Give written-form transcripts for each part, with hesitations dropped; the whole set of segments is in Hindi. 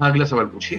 हाँ, अगला सवाल पूछिए।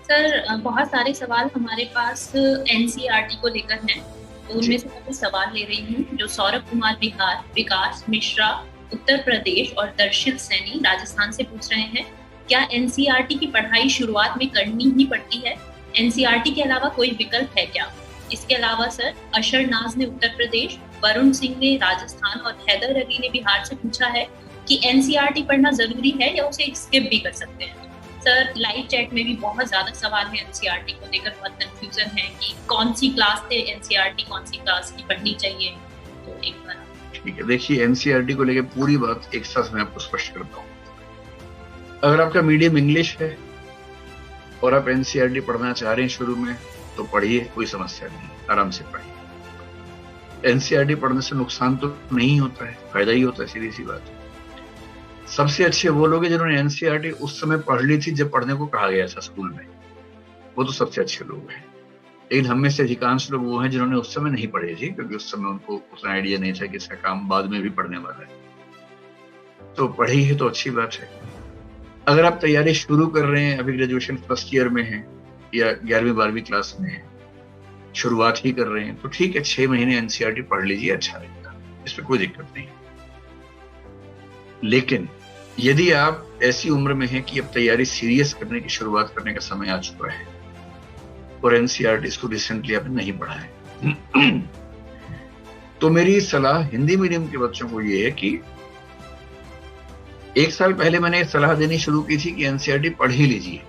सर बहुत सारे सवाल हमारे पास एनसीईआरटी को लेकर हैं, तो उनमें जी। से मैं कुछ सवाल ले रही हूँ। जो सौरभ कुमार बिहार, विकास मिश्रा उत्तर प्रदेश और दर्शित सैनी राजस्थान से पूछ रहे हैं, क्या एनसीईआरटी की पढ़ाई शुरुआत में करनी ही पड़ती है? एनसीईआरटी के अलावा कोई विकल्प है क्या? इसके अलावा सर अशर नाज ने उत्तर प्रदेश, वरुण सिंह ने राजस्थान और हैदर अली ने बिहार से पूछा है कि एनसीईआरटी पढ़ना जरूरी है या उसे स्किप भी कर सकते हैं। सर लाइव चैट में भी बहुत ज्यादा सवाल है एनसीईआरटी को लेकर, बहुत कंफ्यूजन है कि कौन सी क्लास से एनसीईआरटी कौन सी क्लास की पढ़नी चाहिए। तो एक बार ठीक है, देखिए एनसीईआरटी को लेकर पूरी बात एक साथ मैं आपको स्पष्ट करता हूँ। अगर आपका मीडियम इंग्लिश है और आप एनसीईआरटी पढ़ना चाह रहे हैं शुरू में, तो पढ़िए, कोई समस्या नहीं, आराम से पढ़िए। एनसीईआरटी पढ़ने से नुकसान तो नहीं होता है, फायदा ही होता है, सीधी सी बात है। सबसे अच्छे वो लोग हैं जिन्होंने एनसीईआरटी उस समय पढ़ ली थी जब पढ़ने को कहा गया था स्कूल में, वो तो सबसे अच्छे लोग हैं। लेकिन हम में से अधिकांश लोग वो हैं जिन्होंने उस समय नहीं पढ़ी थी, क्योंकि उस समय उनको उतना आइडिया नहीं था कि इसका काम बाद में भी पढ़ने वाला है। तो पढ़ी है तो अच्छी बात है। अगर आप तैयारी शुरू कर रहे हैं, अभी ग्रेजुएशन फर्स्ट ईयर में हैं या 11वीं 12वीं क्लास में हैं, शुरुआत ही कर रहे हैं, तो ठीक है, 6 महीने एनसीईआरटी पढ़ लीजिए, अच्छा रहेगा, इसमें कोई दिक्कत नहीं। लेकिन यदि आप ऐसी उम्र में हैं कि अब तैयारी सीरियस करने की शुरुआत करने का समय आ चुका है और एनसीईआरटी इसको रिसेंटली आपने नहीं पढ़ा है, तो मेरी सलाह हिंदी मीडियम के बच्चों को ये है कि 1 साल पहले मैंने सलाह देनी शुरू की थी कि एनसीईआरटी पढ़ ही लीजिए,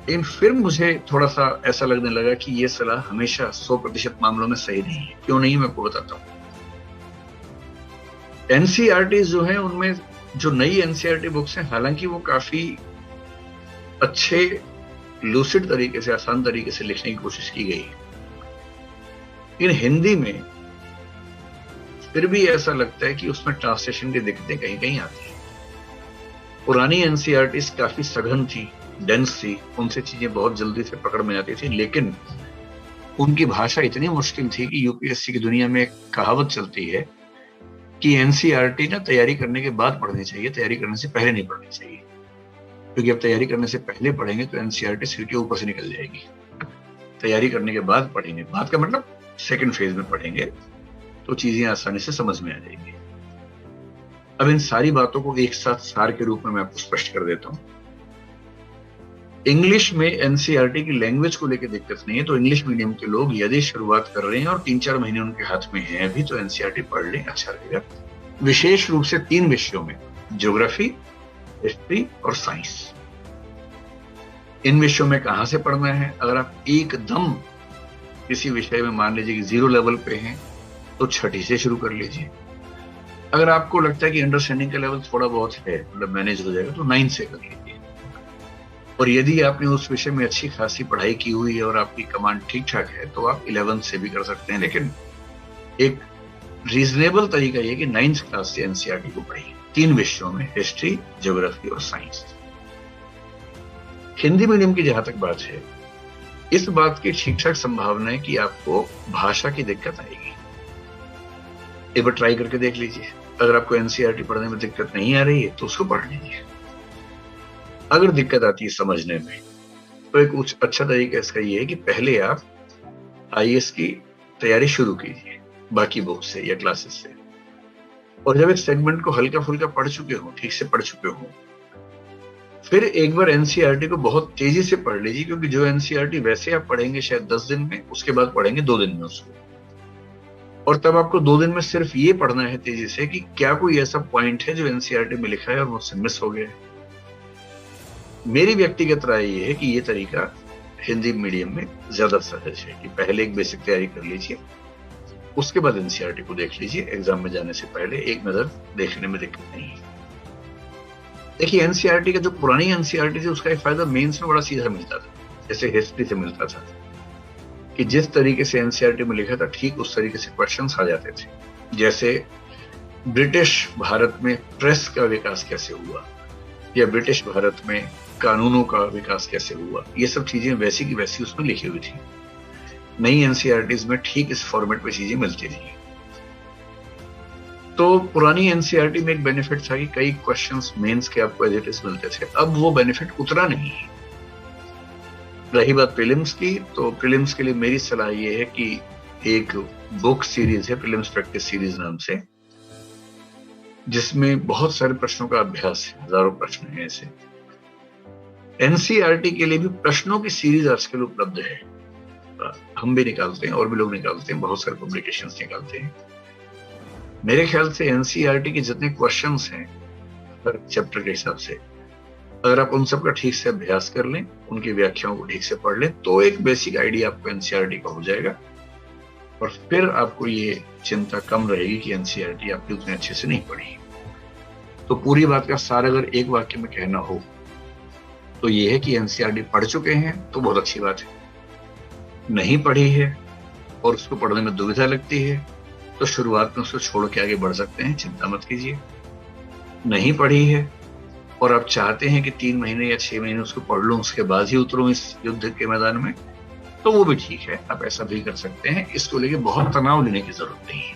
लेकिन फिर मुझे थोड़ा सा ऐसा लगने लगा कि ये सलाह हमेशा 100% मामलों में सही नहीं है। क्यों नहीं, मैं आपको बताता हूँ। एनसीईआरटी जो है, उनमें जो नई एनसीईआरटी बुक्स हैं, हालांकि वो काफी अच्छे लूसिड तरीके से, आसान तरीके से लिखने की कोशिश की गई है, लेकिन हिंदी में फिर भी ऐसा लगता है कि उसमें ट्रांसलेशन की दिक्कतें कहीं कहीं आती हैं। पुरानी एनसीईआरटी काफी सघन थी, डेंस थी, उनसे चीजें बहुत जल्दी से पकड़ में आती थी, लेकिन उनकी भाषा इतनी मुश्किल थी कि यूपीएससी की दुनिया में एक कहावत चलती है कि एनसीईआरटी ना तैयारी करने के बाद पढ़नी चाहिए, तैयारी करने से पहले नहीं पढ़नी चाहिए, क्योंकि अब तैयारी करने से पहले पढ़ेंगे तो एनसीईआरटी सिर के ऊपर से निकल जाएगी। तैयारी करने के बाद पढ़ेंगे, बाद का मतलब सेकंड फेज में पढ़ेंगे, तो चीजें आसानी से समझ में आ जाएंगी। अब इन सारी बातों को एक साथ सार के रूप में मैं आपको स्पष्ट कर देता हूं। इंग्लिश में एनसीईआरटी की लैंग्वेज को लेकर दिक्कत नहीं है, तो इंग्लिश मीडियम के लोग यदि शुरुआत कर रहे हैं और 3-4 महीने उनके हाथ में है अभी, तो एनसीईआरटी पढ़ लें, अच्छा रहेगा। विशेष रूप से 3 विषयों में, ज्योग्राफी, हिस्ट्री और साइंस। इन विषयों में कहां से पढ़ना है? अगर आप एकदम किसी विषय में मान लीजिए कि 0 लेवल पे हैं, तो छठी से शुरू कर लीजिए। अगर आपको लगता है कि अंडरस्टैंडिंग का लेवल थोड़ा बहुत है, मतलब मैनेज हो जाएगा, तो 9 से कर लीजिए। और यदि आपने उस विषय में अच्छी खासी पढ़ाई की हुई है और आपकी कमांड ठीक ठाक है, तो आप 11 से भी कर सकते हैं, लेकिन एक रीजनेबल तरीका यह कि 9th क्लास से एनसीईआरटी को पढ़िए, 3 विषयों में, हिस्ट्री, ज्योग्राफी और साइंस। हिंदी मीडियम की जहां तक बात है, इस बात की ठीक ठाक संभावना है कि आपको भाषा की दिक्कत आएगी। एक बार ट्राई करके देख लीजिए। अगर आपको एनसीईआरटी पढ़ने में दिक्कत नहीं आ रही है, तो उसको पढ़ लीजिए। अगर दिक्कत आती है समझने में, तो एक अच्छा तरीका इसका ये है कि पहले आप आईएएस की तैयारी शुरू कीजिए बाकी बुक से या क्लासेस से, और जब इस सेगमेंट को हल्का फुल्का पढ़ चुके हो, ठीक से पढ़ चुके हो, फिर एक बार एनसीईआरटी को बहुत तेजी से पढ़ लीजिए, क्योंकि जो एनसीईआरटी वैसे आप पढ़ेंगे शायद 10 दिन में, उसके बाद पढ़ेंगे 2 दिन में उसको, और तब आपको 2 दिन में सिर्फ ये पढ़ना है तेजी से कि क्या कोई ऐसा पॉइंट है जो एनसीईआरटी में लिखा है और मुझसे मिस हो गया है। मेरी व्यक्तिगत राय ये है कि ये तरीका हिंदी मीडियम में ज्यादा सहज है कि पहले एक बेसिक तैयारी कर लीजिए, उसके बाद एनसीईआरटी को देख लीजिए। एग्जाम में जाने से पहले एक नजर देखने में दिक्कत नहीं है। देखिए, एनसीईआरटी का जो पुरानी एनसीईआरटी थी, उसका एक फायदा मेंस में बड़ा सीधा मिलता था, जैसे हिस्ट्री से मिलता था कि जिस तरीके से एनसीईआरटी में लिखा था, ठीक उस तरीके से क्वेश्चंस आ जाते थे। जैसे ब्रिटिश भारत में प्रेस का विकास कैसे हुआ, या ब्रिटिश भारत में कानूनों का विकास कैसे हुआ, ये सब चीजें वैसी की वैसी उसमें लिखी हुई थी। नई एनसीईआरटीज में ठीक इस फॉर्मेट में चीजें मिलती थी। तो पुरानी एनसीईआरटी में एक बेनिफिट था कि कई क्वेश्चंस मेंस के आपको एज इट इज मिलते थे, अब वो बेनिफिट उतना नहीं है। रही बात प्रीलिम्स की, तो प्रीलिम्स के लिए मेरी सलाह ये है कि एक बुक सीरीज है प्रीलिम्स प्रैक्टिस सीरीज नाम से, जिसमें बहुत सारे प्रश्नों का अभ्यास है, हजारों प्रश्न हैं ऐसे। एनसीईआरटी के लिए भी प्रश्नों की सीरीज आजकल उपलब्ध है, हम भी निकालते हैं और भी लोग निकालते हैं, बहुत सारे पब्लिकेशंस निकालते हैं। मेरे ख्याल से एनसीईआरटी के जितने क्वेश्चंस हैं हर चैप्टर के हिसाब से, अगर आप उन सब का ठीक से अभ्यास कर लें, उनकी व्याख्याओं को ठीक से पढ़ लें, तो एक बेसिक आइडिया आपको एनसीईआरटी का हो जाएगा। और फिर आपको ये चिंता कम रहेगी कि एनसीईआरटी आपकी उतने अच्छे से नहीं पढ़ी। तो पूरी बात का सार अगर एक वाक्य में कहना हो तो ये है कि एनसीईआरटी पढ़ चुके हैं तो बहुत अच्छी बात है, नहीं पढ़ी है और उसको पढ़ने में दुविधा लगती है तो शुरुआत में उसको छोड़ के आगे बढ़ सकते हैं, चिंता मत कीजिए। नहीं पढ़ी है और आप चाहते हैं कि 3 महीने या 6 महीने उसको पढ़ लूं, उसके बाद ही उतरूं इस युद्ध के मैदान में, तो वो भी ठीक है, आप ऐसा भी कर सकते हैं। इसको लेके बहुत तनाव लेने की जरूरत नहीं है।